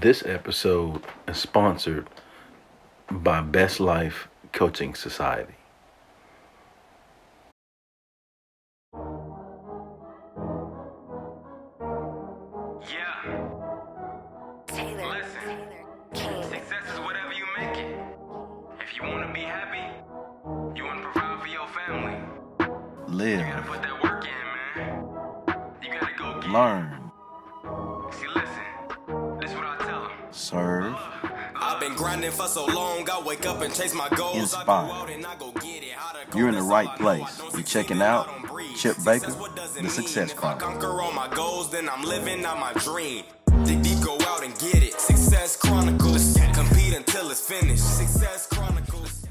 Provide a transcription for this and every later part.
This episode is sponsored by Best Life Coaching Society. Yeah. Listen, success is whatever you make it. If you want to be happy, you want to provide for your family. Live. You gotta put that work in, man. You gotta go get Learn. See, listen, this is what I tell them. Serve. I've been grinding for so long, I wake up and chase my goals. Inspire. I go out and I go get it. You're in the right place. You're checking out Chip Baker, The Success Chronicles. Conquer all my goals, then I'm living out my dream. Dig deep, go out and get it. Success Chronicles. Compete until it's finished. Success Chronicles.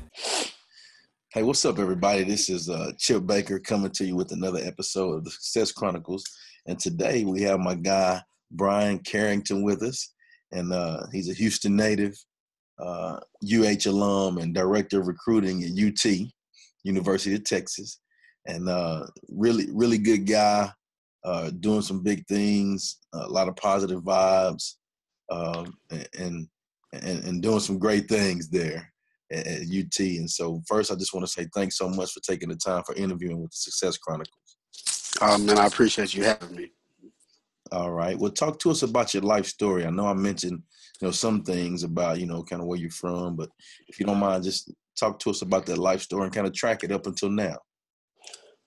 Hey, what's up, everybody? This is Chip Baker coming to you with another episode of The Success Chronicles. And today we have my guy, Bryan Carrington, with us. And he's a Houston native, UH alum, and director of recruiting at UT, University of Texas. And really good guy, doing some big things, a lot of positive vibes, and doing some great things there at UT. And so first, I just want to say thanks so much for taking the time for interviewing with the Success Chronicles. Man, I appreciate you having me. All right. Well, talk to us about your life story. I know I mentioned, some things about, kind of where you're from, but if you don't mind, just talk to us about that life story and kind of track it up until now.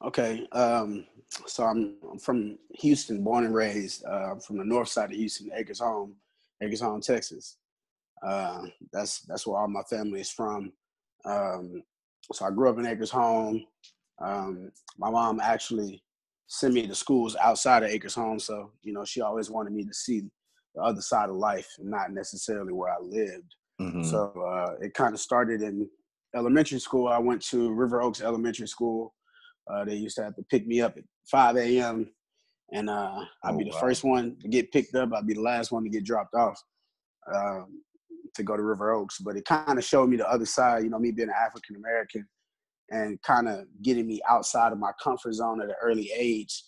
Okay. So I'm from Houston, born and raised, from the north side of Houston, Acres Home, Texas. That's where all my family is from. So I grew up in Acres Home. My mom actually sent me to schools outside of Acres Home. So, she always wanted me to see the other side of life and not necessarily where I lived. Mm-hmm. So it kind of started in elementary school. I went to River Oaks Elementary School. They used to have to pick me up at 5 a.m. and I'd be the first one to get picked up. I'd be the last one to get dropped off to go to River Oaks. But it kind of showed me the other side, me being an African-American, and kind of getting me outside of my comfort zone at an early age.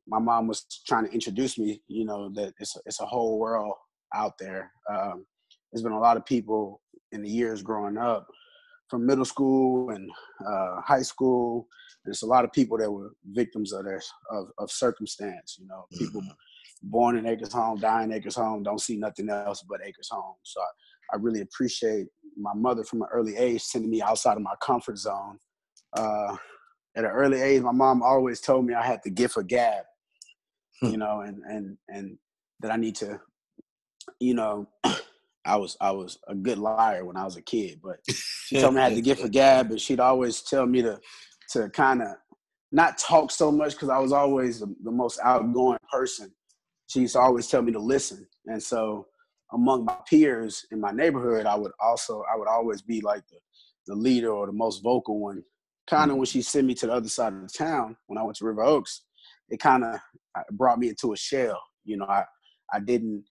My mom was trying to introduce me, that it's a whole world out there. There's been a lot of people in the years growing up, from middle school and high school. There's a lot of people that were victims of circumstance. People born in Acres Home, die in Acres Home, don't see nothing else but Acres Home. So I really appreciate my mother from an early age sending me outside of my comfort zone. At an early age, my mom always told me I had the gift of gab, and that I need to, I was a good liar when I was a kid, but she told me I had the gift of gab, but she'd always tell me to kind of not talk so much because I was always the most outgoing person. She used to always tell me to listen. And so among my peers in my neighborhood, I would always be like the leader or the most vocal one. Kind of when she sent me to the other side of the town, when I went to River Oaks, it kind of brought me into a shell. I didn't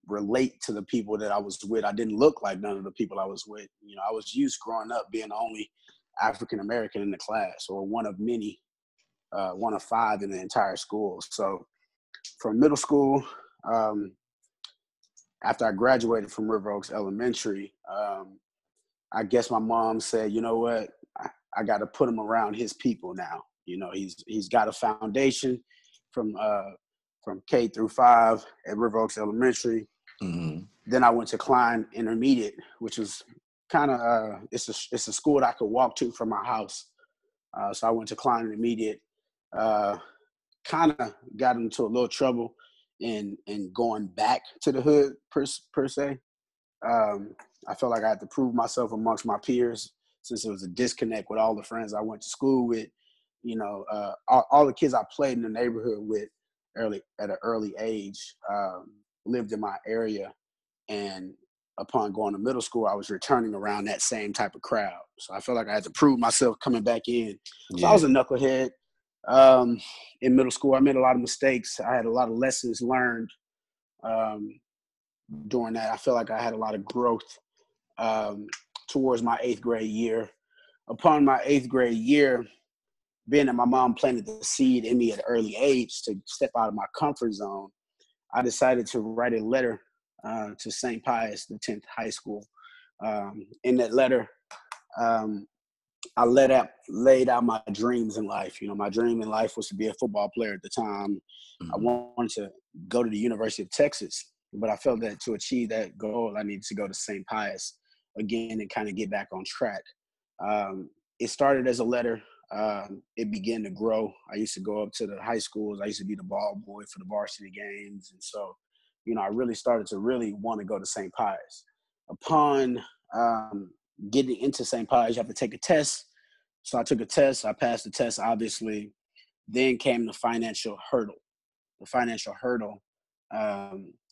relate to the people that I was with. I didn't look like none of the people I was with. I was used growing up being the only African-American in the class, or one of many, one of 5 in the entire school. So from middle school, after I graduated from River Oaks Elementary, I guess my mom said, you know what, I got to put him around his people now. He's got a foundation from K through 5 at River Oaks Elementary. Mm-hmm. Then I went to Klein Intermediate, which was kind of it's a school that I could walk to from my house. So I went to Klein Intermediate. Kind of got into a little trouble in going back to the hood per se. I felt like I had to prove myself amongst my peers, since it was a disconnect with all the friends I went to school with. All the kids I played in the neighborhood with at an early age lived in my area, and upon going to middle school, I was returning around that same type of crowd. So I felt like I had to prove myself coming back in. So I was a knucklehead. In middle school, I made a lot of mistakes. I had a lot of lessons learned during that. I felt like I had a lot of growth towards my 8th grade year. Upon my 8th grade year, being that my mom planted the seed in me at an early age to step out of my comfort zone, I decided to write a letter to St. Pius, the 10th high school. In that letter, I laid out my dreams in life. You know, my dream in life was to be a football player at the time. I wanted to go to the University of Texas, but I felt that to achieve that goal, I needed to go to St. Pius again and kind of get back on track. It started as a letter. It began to grow. I used to go up to the high schools. I used to be the ball boy for the varsity games. And so, you know, I really started to really want to go to St. Pius. Upon getting into St. Pius, you have to take a test. So I took a test. I passed the test, obviously. Then came the financial hurdle. The financial hurdle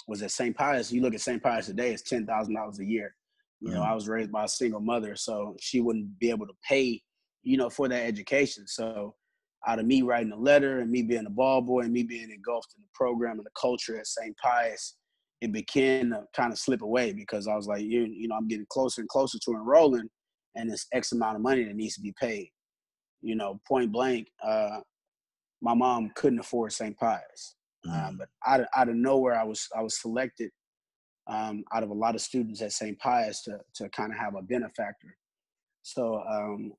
was at St. Pius. You look at St. Pius today, it's $10,000 a year. You know, I was raised by a single mother, so she wouldn't be able to pay, you know, for that education. So out of me writing a letter and me being a ball boy and me being engulfed in the program and the culture at St. Pius, it began to kind of slip away because I was like, you know, I'm getting closer and closer to enrolling, and it's X amount of money that needs to be paid. You know, point blank, my mom couldn't afford St. Pius, but out of nowhere, I was selected out of a lot of students at St. Pius to kind of have a benefactor. So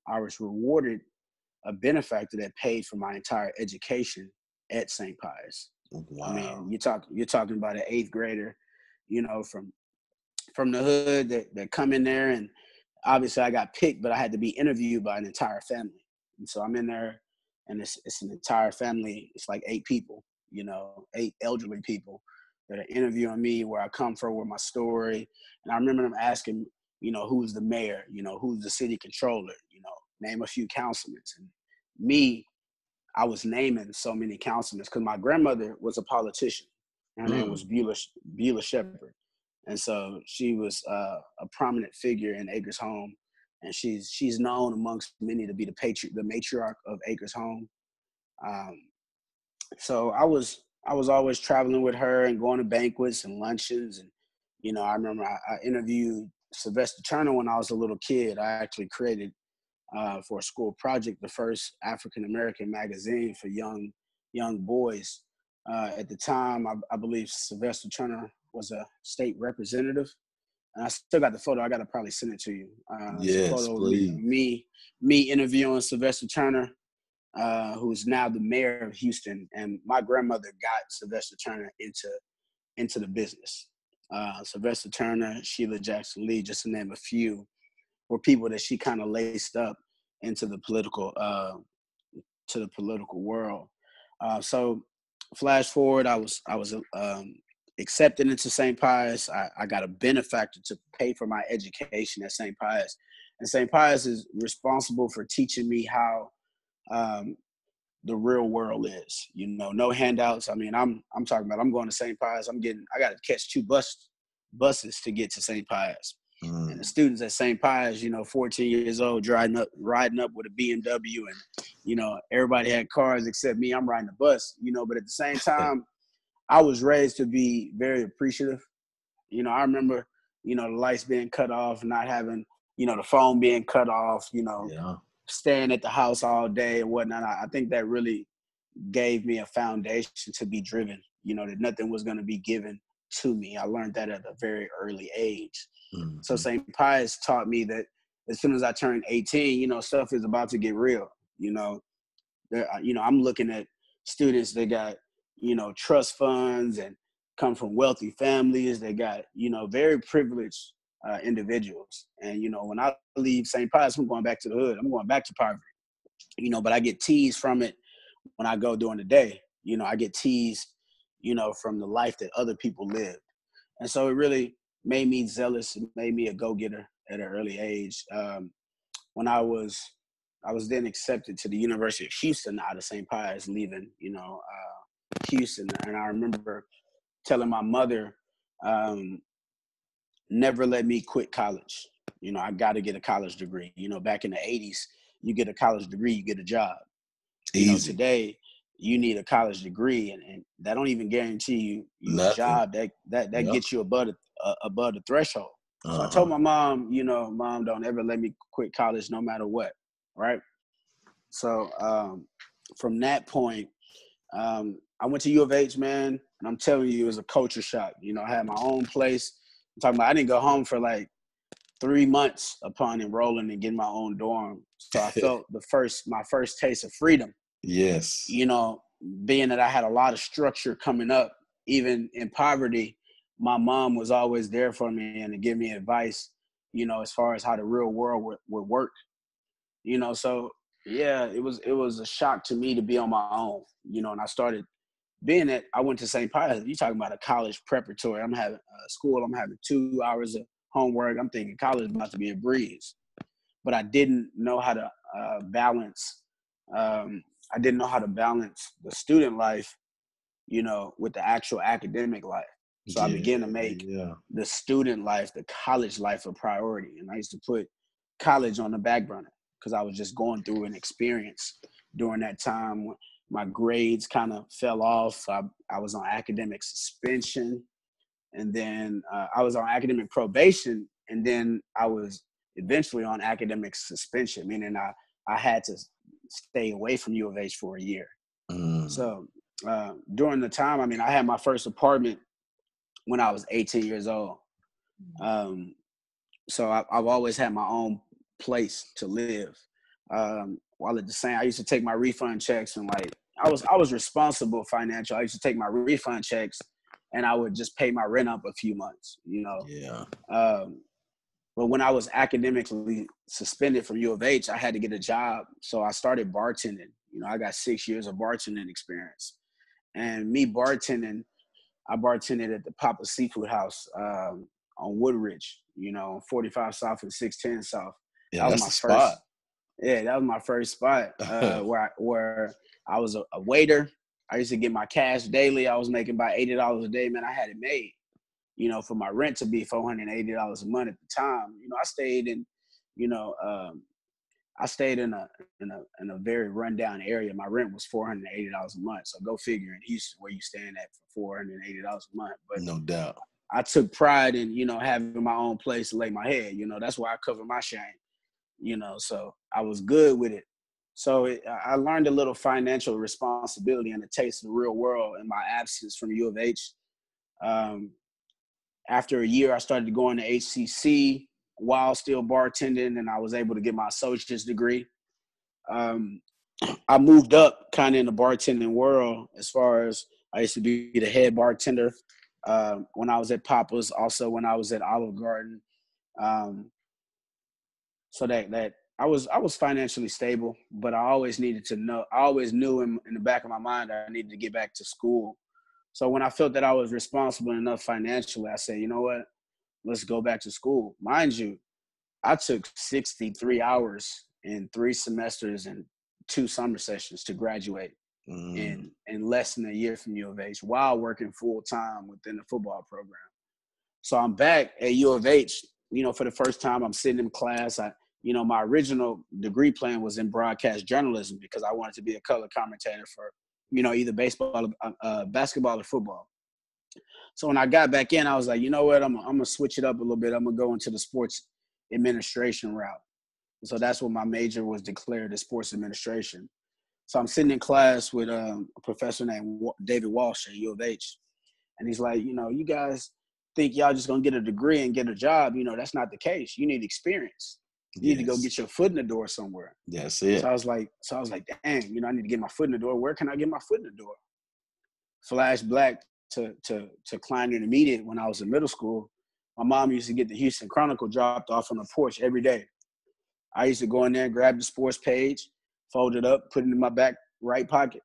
I was rewarded a benefactor that paid for my entire education at St. Pius. Wow. I mean, you're talking about an 8th grader, you know, from the hood that come in there, and obviously I got picked, but I had to be interviewed by an entire family. And so I'm in there, and it's an entire family. It's like 8 people, you know, 8 elderly people that are interviewing me, where I come from, with my story. And I remember them asking, you know, who's the mayor? You know, who's the city controller? You know, name a few councilmen. And me, I was naming so many councilmen because my grandmother was a politician. Her name was Beulah Shepherd. And so she was a prominent figure in Acres Home. And she's known amongst many to be the matriarch of Acres Home. So I was always traveling with her and going to banquets and luncheons. And, you know, I remember I interviewed Sylvester Turner when I was a little kid. I actually created for a school project the first African-American magazine for young boys. At the time, I believe Sylvester Turner was a state representative. And I still got the photo. I got to probably send it to you. Yes, it's a photo please. Of me interviewing Sylvester Turner, who's now the mayor of Houston. And my grandmother got Sylvester Turner into the business. Sylvester Turner, Sheila Jackson Lee, just to name a few, were people that she kind of laced up into the political world. So flash forward, I was accepted into St. Pius. I got a benefactor to pay for my education at St. Pius. And St. Pius is responsible for teaching me how the real world is. You know, no handouts. I mean, I'm talking about, I'm going to St. Pius. I got to catch 2 buses to get to St. Pius. And the students at St. Pius, you know, 14 years old, riding up with a BMW, and, you know, everybody had cars except me. I'm riding the bus, you know, but at the same time, I was raised to be very appreciative. You know, I remember, you know, the lights being cut off, not having, you know, the phone being cut off, you know, staying at the house all day and whatnot. I think that really gave me a foundation to be driven, you know, that nothing was going to be given to me. I learned that at a very early age. So St. Pius taught me that as soon as I turned 18, you know, stuff is about to get real. You know, I'm looking at students that got, you know, trust funds and come from wealthy families. They got, you know, very privileged individuals. And, you know, when I leave St. Pius, I'm going back to the hood. I'm going back to poverty, you know, but I get teased from it when I go during the day. You know, I get teased, you know, from the life that other people lived. And so it really made me zealous. It made me a go-getter at an early age. When I was then accepted to the University of Houston out of St. Pius, leaving, you know, Houston. And I remember telling my mother, never let me quit college. You know, I got to get a college degree. You know, back in the 80s, you get a college degree, you get a job. You know, today, you need a college degree, and that don't even guarantee you a job. That gets you above the threshold. So I told my mom, you know, Mom, don't ever let me quit college no matter what, right? So from that point, I went to U of H, man. And I'm telling you, it was a culture shock. You know, I had my own place. I'm talking about I didn't go home for like 3 months upon enrolling and getting my own dorm. So I felt my first taste of freedom. Yes. You know, being that I had a lot of structure coming up, even in poverty, my mom was always there for me and to give me advice, you know, as far as how the real world would work. You know, so yeah, it was a shock to me to be on my own, you know, and I started being that I went to St. Pius. You talking about a college preparatory. I'm having school, I'm having 2 hours of homework. I'm thinking college is about to be a breeze. But I didn't know how to balance. I didn't know how to balance the student life, you know, with the actual academic life. So I began to make the student life, the college life, a priority. And I used to put college on the back burner because I was just going through an experience during that time when my grades kind of fell off. I was on academic suspension, and then I was on academic probation, and then I was eventually on academic suspension, meaning I had to stay away from U of H for a year. So during the time, I mean, I had my first apartment when I was 18 years old. So I've always had my own place to live. While at the same, I used to take my refund checks and like I was responsible financial. I used to take my refund checks and I would just pay my rent up a few months, you know. Yeah. But when I was academically suspended from U of H, I had to get a job. So I started bartending. You know, I got 6 years of bartending experience. And me bartending, I bartended at the Papa Seafood House on Woodridge, you know, 45 South and 610 South. Yeah, that was that's my the first spot. Yeah, that was my first spot where I was a waiter. I used to get my cash daily. I was making about $80 a day. Man, I had it made. You know, for my rent to be $480 a month at the time. You know, I stayed in, you know, I stayed in a very rundown area. My rent was $480 a month. So go figure in Houston where you staying at for $480 a month. But no doubt, I took pride in, you know, having my own place to lay my head. You know, that's why I cover my shame. You know, so I was good with it. So I learned a little financial responsibility and a taste of the real world in my absence from U of H. After a year, I started going to HCC while still bartending, and I was able to get my associate's degree. I moved up kind of in the bartending world as far as I used to be the head bartender when I was at Papa's, also when I was at Olive Garden. So that I was financially stable, but I always needed to know. I always knew in the back of my mind I needed to get back to school. So when I felt that I was responsible enough financially, I said, you know what, let's go back to school. Mind you, I took 63 hours in 3 semesters and 2 summer sessions to graduate in less than a year from U of H while working full time within the football program. So I'm back at U of H, you know, for the first time. I'm sitting in class. My original degree plan was in broadcast journalism because I wanted to be a color commentator for, you know, either baseball, basketball or football. So when I got back in, I was like, you know what, I'm going to switch it up a little bit. I'm going to go into the sports administration route. So that's what my major was declared as sports administration. So I'm sitting in class with a professor named David Walsh at U of H. And he's like, you know, you guys think y'all just going to get a degree and get a job. You know, that's not the case. You need experience. You need to go get your foot in the door somewhere. That's it. So I was like, dang, you know, I need to get my foot in the door. Where can I get my foot in the door? Flash black to Klein Intermediate when I was in middle school. My mom used to get the Houston Chronicle dropped off on the porch every day. I used to go in there, grab the sports page, fold it up, put it in my back right pocket.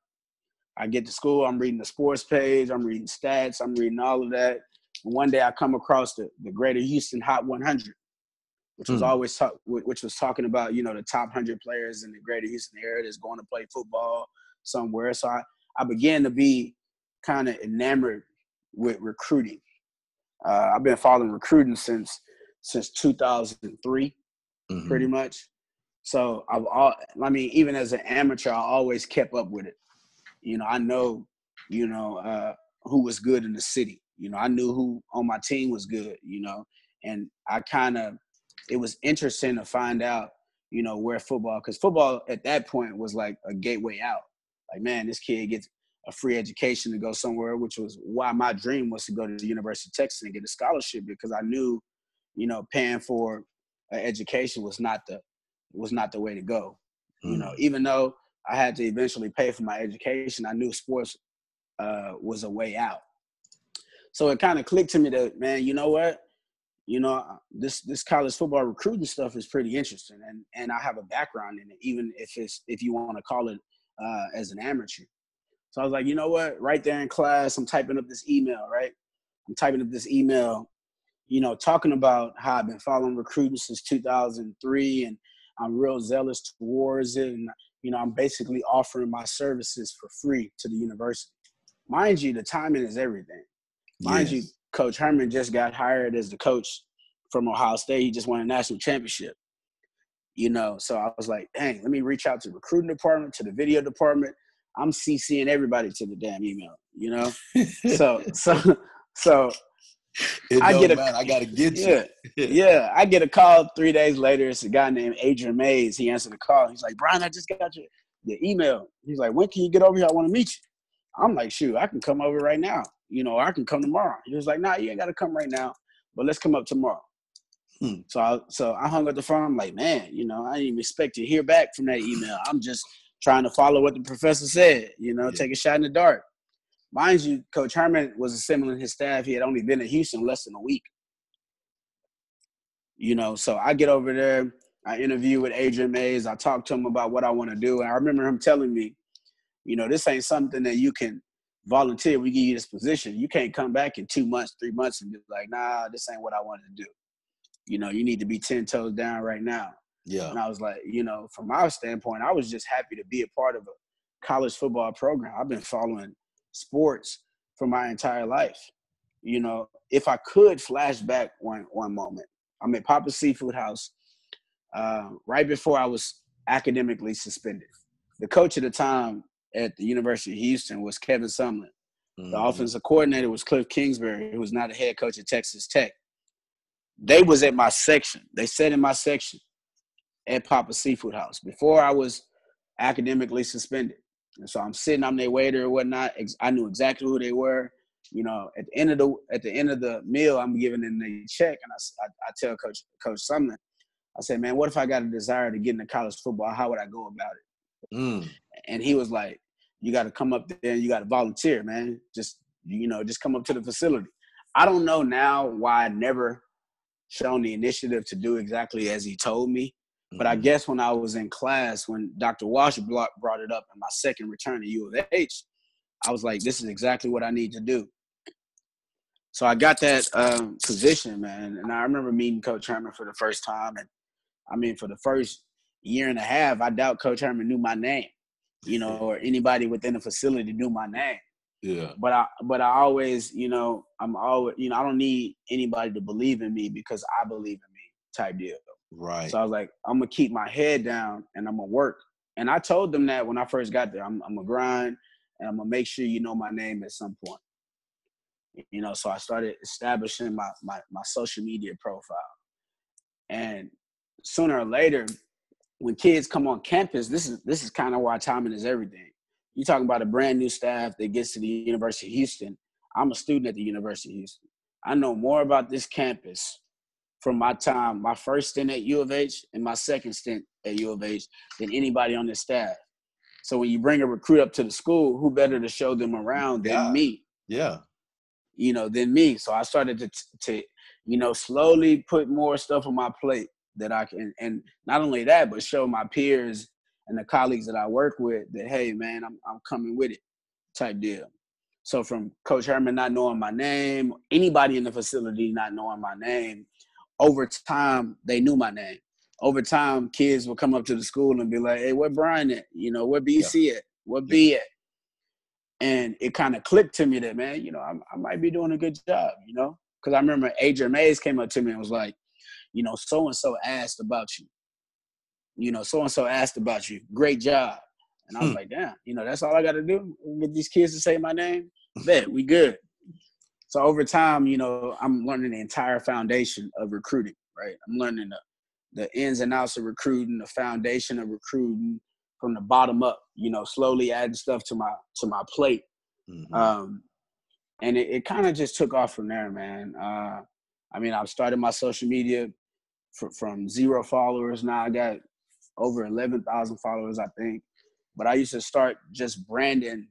I get to school, I'm reading the sports page, I'm reading stats, I'm reading all of that. And one day I come across the Greater Houston Hot 100. Which was talking about, you know, the top 100 players in the Greater Houston area that's going to play football somewhere. So I began to be kind of enamored with recruiting. I've been following recruiting since 2003, pretty much. So even as an amateur, I always kept up with it. You know, I know, you know, who was good in the city. You know, I knew who on my team was good, you know, and it was interesting to find out, you know, where football, because football at that point was like a gateway out. Like, man, this kid a free education to go somewhere, which was why my dream was to go to the University of Texas and get a scholarship, because I knew, you know, paying for an education was not the way to go. You know, even though I had to eventually pay for my education, I knew sports was a way out. So it kind of clicked to me that, man, you know what? You know, this college football recruiting stuff is pretty interesting, and I have a background in it, even if you want to call it as an amateur. So I was like, you know what? Right there in class, I'm typing up this email, right? I'm typing up this email, you know, talking about how I've been following recruiting since 2003, and I'm real zealous towards it, and you know, I'm basically offering my services for free to the university. Mind you, the timing is everything. Mind you, Coach Herman just got hired as the coach from Ohio State. He just won a national championship. You know, so I was like, dang, let me reach out to the recruiting department, to the video department. I'm CCing everybody to the damn email, you know? so it I don't get a matter. I gotta get you. yeah. I get a call 3 days later. It's a guy named Adrian Mays. He answered the call. He's like, Brian, I just got your email. He's like, when can you get over here? I want to meet you. I'm like, shoot, I can come over right now. You know, I can come tomorrow. He was like, nah, you ain't got to come right now, but let's come up tomorrow. So I hung up the phone. I'm like, man, you know, I didn't even expect to hear back from that email. I'm just trying to follow what the professor said, you know, take a shot in the dark. Mind you, Coach Herman was assembling his staff. He had only been in Houston less than a week. You know, so I get over there. I interview with Adrian Mays. I talk to him about what I want to do. And I remember him telling me, you know, this ain't something that you can volunteer. We give you this position. You can't come back in 2 months, 3 months and be like, nah, this ain't what I wanted to do. You know, you need to be 10 toes down right now. Yeah. And I was like, you know, from my standpoint, I was just happy to be a part of a college football program. I've been following sports for my entire life. You know, if I could flash back one moment, I'm at Papa's Seafood House right before I was academically suspended. The coach at the time at the University of Houston was Kevin Sumlin. The offensive coordinator was Cliff Kingsbury, who was not a head coach at Texas Tech. They was at my section. They sat in my section at Papa's Seafood House before I was academically suspended. And so I'm sitting, I'm their waiter or whatnot. I knew exactly who they were. You know, at the end of the meal, I'm giving them the check, and I tell Coach Sumlin, I said, man, what if I got a desire to get into college football? How would I go about it? And he was like, you got to come up there and you got to volunteer, man. Just come up to the facility. I don't know now why I never shown the initiative to do exactly as he told me. But I guess when I was in class, when Dr. Walsh brought it up in my second return to U of H, I was like, this is exactly what I need to do. So I got that position, man. And I remember meeting Coach Herman for the first time. And I mean, for the first year and a half, I doubt Coach Herman knew my name, you know, or anybody within the facility knew my name. Yeah. But I always, you know, I don't need anybody to believe in me because I believe in me type deal. Right. So I was like, I'm going to keep my head down and I'm going to work. And I told them that when I first got there, I'm going to grind and I'm going to make sure you know my name at some point. You know, so I started establishing my social media profile. And sooner or later, when kids come on campus, this is kind of why timing is everything. You're talking about a brand new staff that gets to the University of Houston. I'm a student at the University of Houston. I know more about this campus from my time, my first stint at U of H and my second stint at U of H than anity on this staff. So when you bring a recruit up to the school, who better to show them around than me? Yeah. You know, than me. So I started to you know, slowly put more stuff on my plate that I can, and not only that, but show my peers and the colleagues that I work with that, hey, man, I'm coming with it type deal. So from Coach Herman not knowing my name, anybody in the facility not knowing my name, over time, they knew my name. Over time, kids would come up to the school and be like, hey, where Brian at? You know, where BC at? Where B at? And it kind of clicked to me that, man, you know, I might be doing a good job, you know? Because I remember Adrian Mays came up to me and was like, you know, so-and-so asked about you. You know, so-and-so asked about you. Great job. And I was like, damn, you know, that's all I got to do? Get these kids to say my name? Bet, we good. So over time, you know, I'm learning the entire foundation of recruiting, right? I'm learning the ins and outs of recruiting, the foundation of recruiting from the bottom up, you know, slowly adding stuff to my plate And it kind of just took off from there, man. I mean, I've started my social media from 0 followers. Now I got over 11,000 followers, I think. But I used to start just branding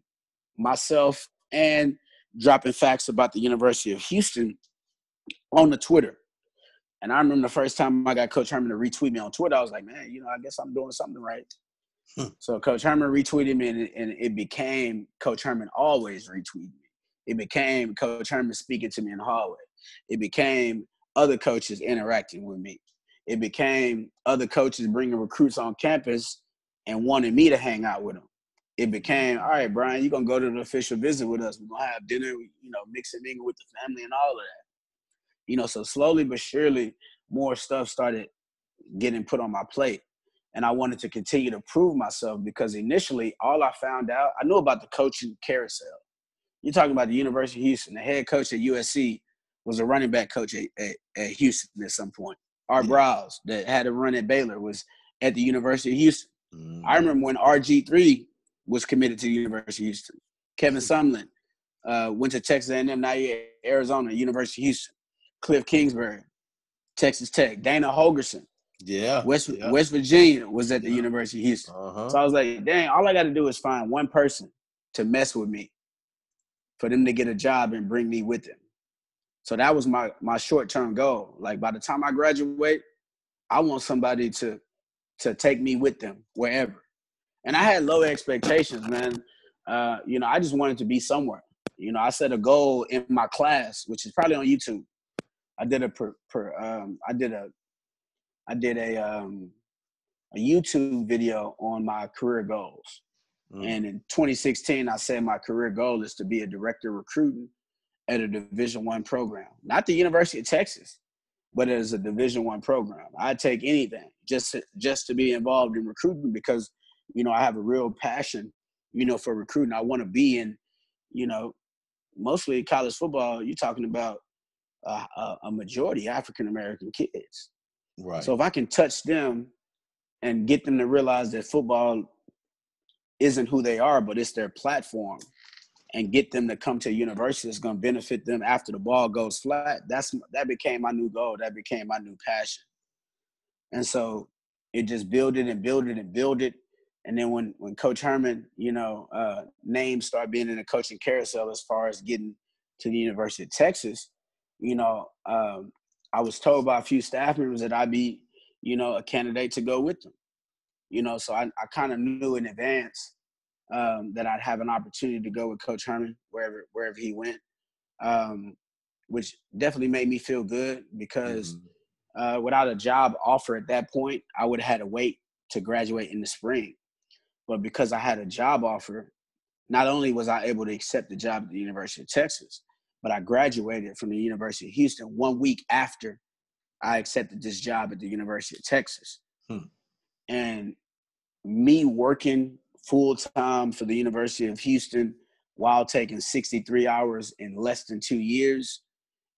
myself and dropping facts about the University of Houston on the Twitter. And I remember the first time I got Coach Herman to retweet me on Twitter, I was like, man, I guess I'm doing something right. So Coach Herman retweeted me, and it became Coach Herman always retweeting me. It became Coach Herman speaking to me in the hallway. It became other coaches interacting with me. It became other coaches bringing recruits on campus and wanting me to hang out with them. It became, all right, Brian, you're going to go to the official visit with us. We're going to have dinner, mix and mingle with the family and all of that. So slowly but surely, more stuff started getting put on my plate. And I wanted to continue to prove myself because initially, all I found out, I knew about the coaching carousel. You're talking about the University of Houston. The head coach at USC was a running back coach at Houston at some point. Art Browse, that had a run at Baylor, was at the University of Houston. I remember when RG3 was committed to the University of Houston. Kevin Sumlin went to Texas A&M, now he's at Arizona, University of Houston. Cliff Kingsbury, Texas Tech. Dana Holgerson, West Virginia, was at the University of Houston. So I was like, dang, all I got to do is find one person to mess with me for them to get a job and bring me with them. So that was my short-term goal. Like, by the time I graduate, I want somebody to take me with them wherever. And I had low expectations, man. I just wanted to be somewhere. I set a goal in my class, which is probably on YouTube. I did a YouTube video on my career goals. And in 2016, I said my career goal is to be a director of recruiting at a Division I program. Not the University of Texas, but as a Division I program. I'd take anything just to be involved in recruiting because, I have a real passion, for recruiting. I want to be in, mostly college football, you're talking about a majority African-American kids. Right. So if I can touch them and get them to realize that football isn't who they are, but it's their platform, and get them to come to a university that's going to benefit them after the ball goes flat, that became my new goal. That became my new passion. And so it just builded and builded and builded. And then when Coach Herman, names started being in the coaching carousel as far as getting to the University of Texas, I was told by a few staff members that I'd be, a candidate to go with them. So I kind of knew in advance that I'd have an opportunity to go with Coach Herman wherever he went, which definitely made me feel good because without a job offer at that point, I would have had to wait to graduate in the spring. But because I had a job offer, not only was I able to accept the job at the University of Texas, but I graduated from the University of Houston 1 week after I accepted this job at the University of Texas. And me working full-time for the University of Houston while taking 63 hours in less than 2 years,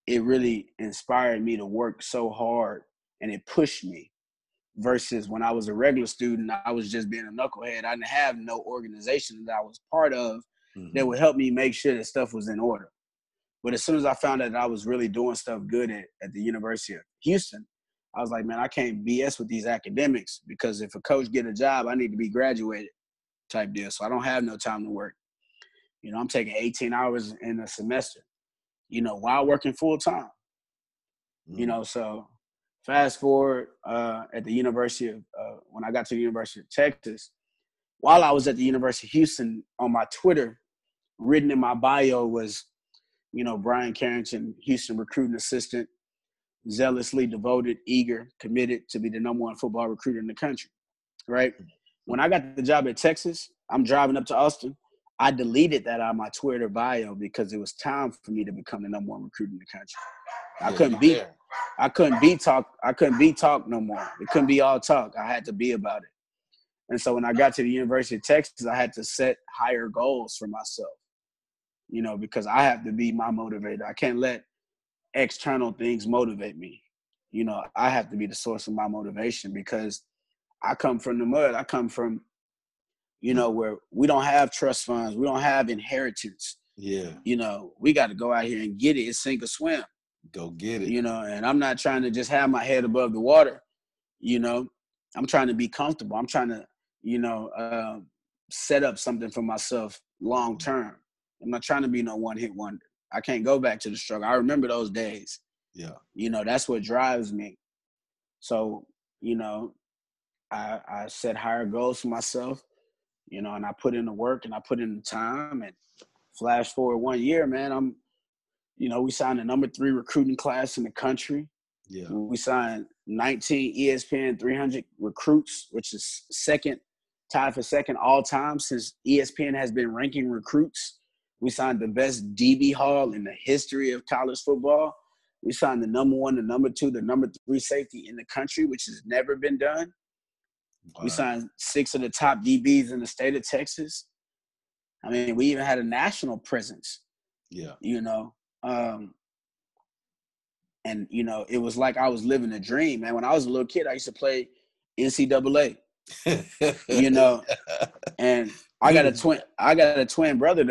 it really inspired me to work so hard, and it pushed me. Versus when I was a regular student, I was just being a knucklehead. I didn't have no organization that I was part of that would help me make sure that stuff was in order. But as soon as I found out that I was really doing stuff good at the University of Houston, I was like, man, I can't BS with these academics because if a coach get a job, I need to be graduated type deal. So I don't have no time to work. I'm taking 18 hours in a semester, while working full time. So fast forward at the University of, when I got to the University of Texas, while I was at the University of Houston, on my Twitter, written in my bio was, Bryan Carrington, Houston recruiting assistant, zealously devoted, eager, committed to be the #1 football recruiter in the country, right? When I got the job at Texas, I'm driving up to Austin. I deleted that out of my Twitter bio because it was time for me to become the #1 recruit in the country. I couldn't be talk no more. It couldn't be all talk. I had to be about it. And so when I got to the University of Texas, I had to set higher goals for myself, because I have to be my motivator. I can't let external things motivate me. I have to be the source of my motivation because I come from the mud. I come from, where we don't have trust funds. We don't have inheritance. Yeah. You know, we got to go out here and get it. It's sink or swim. Go get it. You know, and I'm not trying to just have my head above the water. You know, I'm trying to be comfortable. I'm trying to, you know, set up something for myself long term. I'm not trying to be no one-hit wonder. I can't go back to the struggle. I remember those days. Yeah. You know, that's what drives me. So, you know, I set higher goals for myself, you know, and I put in the work and I put in the time. And flash forward 1 year, man, you know, we signed the number 3 recruiting class in the country. Yeah. We signed 19 ESPN 300 recruits, which is tied for second all time since ESPN has been ranking recruits. We signed the best DB haul in the history of college football. We signed the number 1, the number 2, the number 3 safety in the country, which has never been done. Wow. We signed 6 of the top DBs in the state of Texas. I mean, we even had a national presence. Yeah. You know, and, you know, it was like I was living a dream, man. When I was a little kid, I used to play NCAA, you know, and I got a twin brother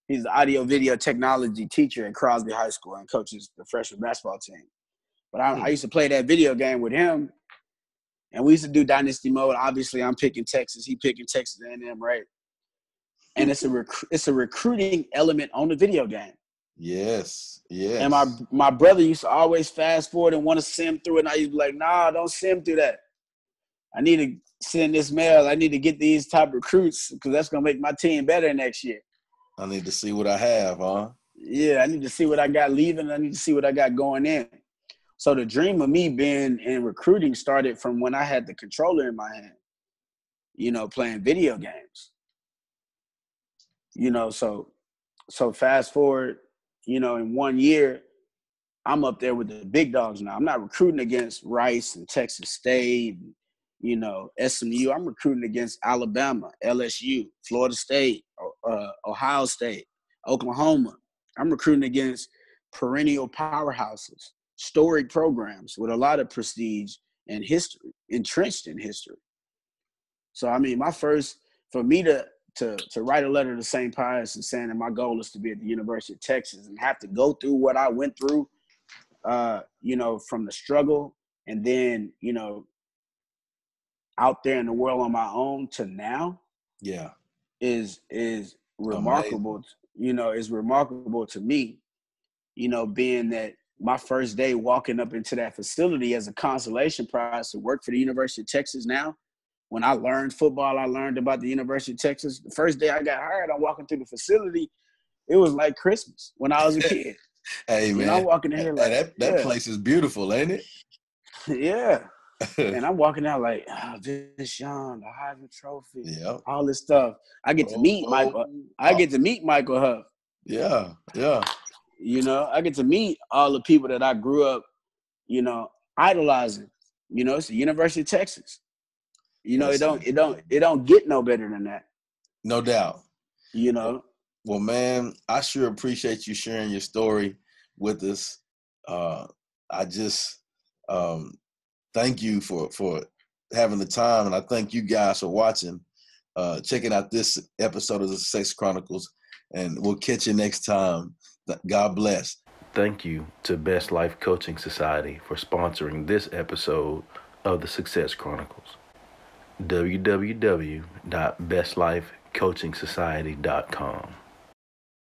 he's the audio video technology teacher at Crosby High School and coaches the freshman basketball team. But I used to play that video game with him, and we used to do dynasty mode. Obviously, I'm picking Texas. He picking Texas A&M, right? And it's a recruiting element on the video game. Yes, yes. And my brother used to always fast forward and want to sim through it. And I used to be like, nah, don't sim through that. I need to send this mail. I need to get these top recruits because that's going to make my team better next year. I need to see what I have, huh? Yeah, I need to see what I got leaving. I need to see what I got going in. So the dream of me being in recruiting started from when I had the controller in my hand, you know, playing video games. You know, so fast forward, you know, in 1 year, I'm up there with the big dogs now. I'm not recruiting against Rice and Texas State, you know, SMU. I'm recruiting against Alabama, LSU, Florida State, Ohio State, Oklahoma. I'm recruiting against perennial powerhouses, storied programs with a lot of prestige and history, entrenched in history. So, I mean, for me to write a letter to St. Pius and saying that my goal is to be at the University of Texas and have to go through what I went through, you know, from the struggle and then, you know, out there in the world on my own to now, yeah, is remarkable. Amazing. You know, is remarkable to me, you know, being that my first day walking up into that facility as a consolation prize to work for the University of Texas now. When I learned football, I learned about the University of Texas. The first day I got hired, I'm walking through the facility. It was like Christmas when I was a kid. Hey, man. I'm walking in here like, that place is beautiful, ain't it? Yeah. And I'm walking out like, oh, this Young, the Heisman Trophy, yeah, all this stuff. I get to meet Michael. I get to meet Michael Huff. Yeah, yeah. You know, I get to meet all the people that I grew up, you know, idolizing. You know, it's the University of Texas. You know, it don't get no better than that. No doubt. You know. Well, man, I sure appreciate you sharing your story with us. I just thank you for having the time, and I thank you guys for watching, checking out this episode of the Success Chronicles, and we'll catch you next time. God bless. Thank you to Best Life Coaching Society for sponsoring this episode of the Success Chronicles. www.bestlifecoachingsociety.com